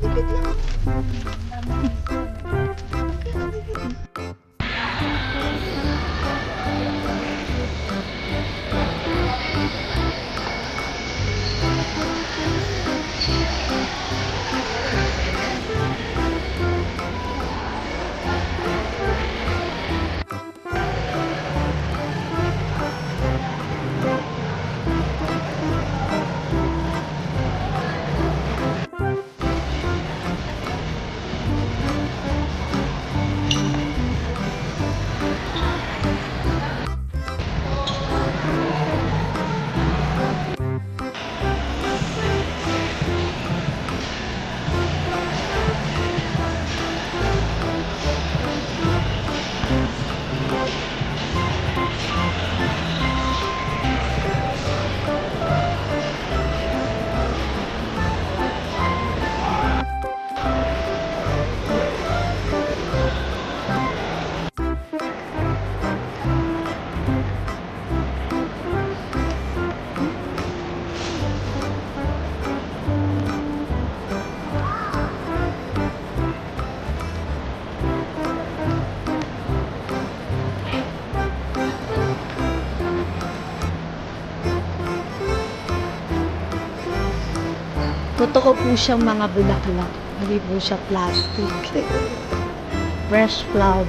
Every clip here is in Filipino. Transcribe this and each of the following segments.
Dikit lang. Totoo po siyang mga bulaklak. Hindi po siya plastic. Fresh flower.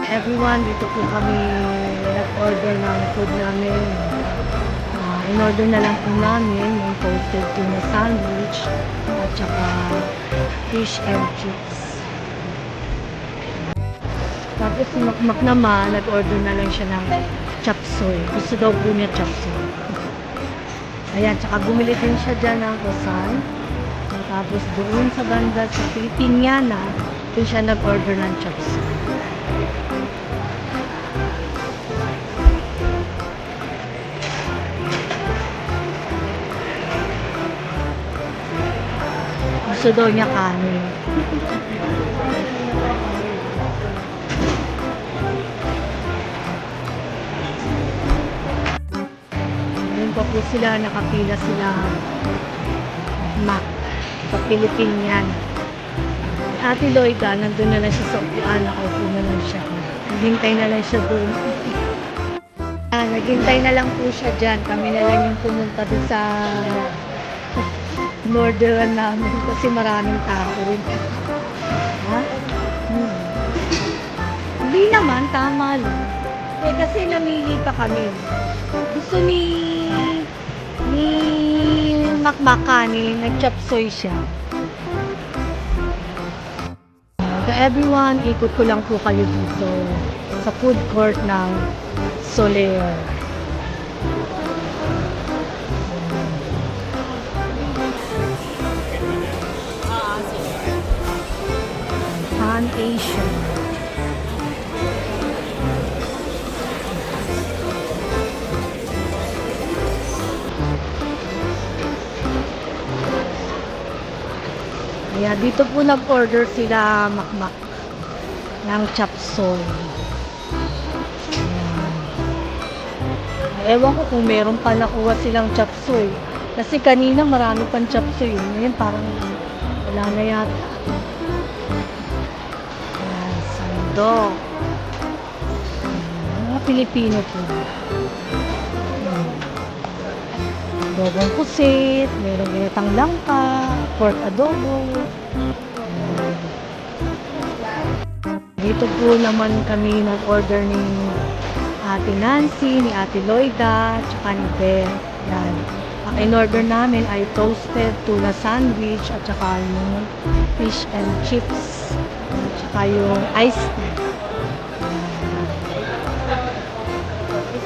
Everyone, dito po kami nag-order ng food namin. In-order na lang po namin yung toasted tuna sandwich at saka fish and chips. Tapos si Makmak naman, nag-order na lang siya ng chop suey. Gusto daw po niya chop suey. Ayan, tsaka bumili din siya dyan ng croissant. Tapos doon sa banda sa Filipiniana, doon siya nag-order ng chop suey. Gusto daw niya kanin. Ngayon pa po sila, nakapila sila Mac sa Pilipinian. Ate Lloyda, nandun na lang siya sa upuan. Nakaupo na lang siya. Naghintay na lang siya doon. Naghintay na lang po siya dyan. Kami na lang yung pumunta doon sa orderan namin kasi maraming tao rin. Ha? Hindi naman, tama lang. Eh kasi namili pa kami. Gusto ni Makmakani, nag-chop suey siya. So everyone, ikot ko lang po kayo dito sa food court ng Soler. Asian. Kaya dito po nag-order sila Makmak ng chop suey. Ewan ko kung meron pa nakuha silang chop suey. Kasi kanina marami pang chop suey. Ngayon parang wala na yata. Sandok. Mga Pilipino po. adobong pusit, meron ginatang langka, pork adobo. Dito po naman kami nag-order ni Ate Nancy, ni Ate Loida, tsaka ni Beth. Yan. Ang in-order namin ay toasted tuna sandwich at tsaka yung fish and chips. At tsaka yung iced tea.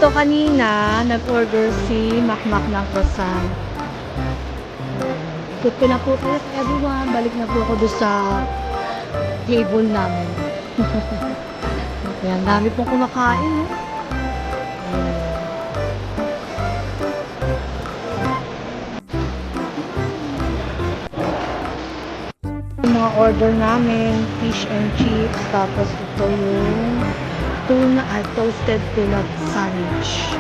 Ito kanina, nag-order si Makmak ng croissant. Good na po everyone. Balik na po ako doon sa table namin. Ayan, dami pong kumakain. Yung mga order namin, fish and chips, tapos ito yung tuna at toasted tuna sandwich.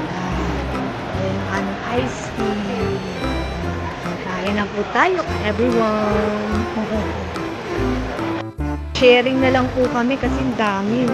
Ayan, ang iced tea. Kain na po tayo, everyone. Sharing na lang po kami kasi dami.